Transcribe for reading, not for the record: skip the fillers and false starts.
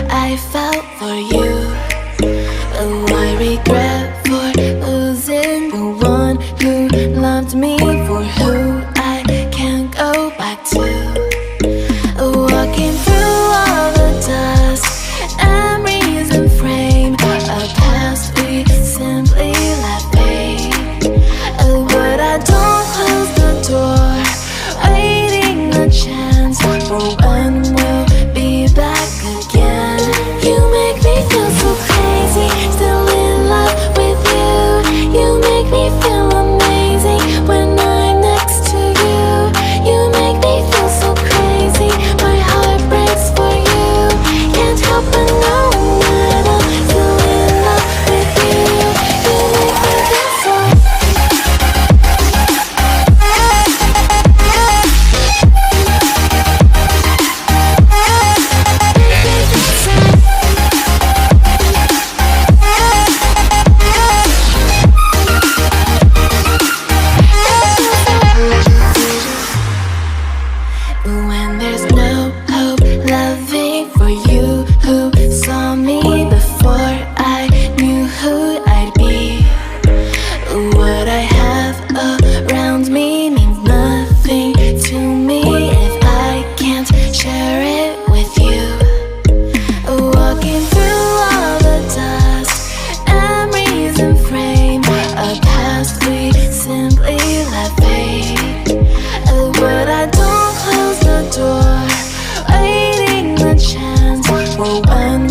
I felt for you. Oh, I regret for losing the one who loved me, for who I can't go back to. Walking through all the dust, memories and frame, a past we simply let fade. Oh, but I don't close the door, waiting a chance for when we'll be back again. You make me feel so crazy, still in love with you. You make me feel amazing when I'm next to you. You make me feel so crazy, my heart breaks for you. Can't help but knowing that I'm still in love with you. You make me feel so. When there's no hope, loving for you who saw me before I knew who I'd be. What I have around me means nothing to me if I can't share it with you. Walking through all the dust, memories and frame, a past we simply let fade. But I don't close the door, waiting the chance for when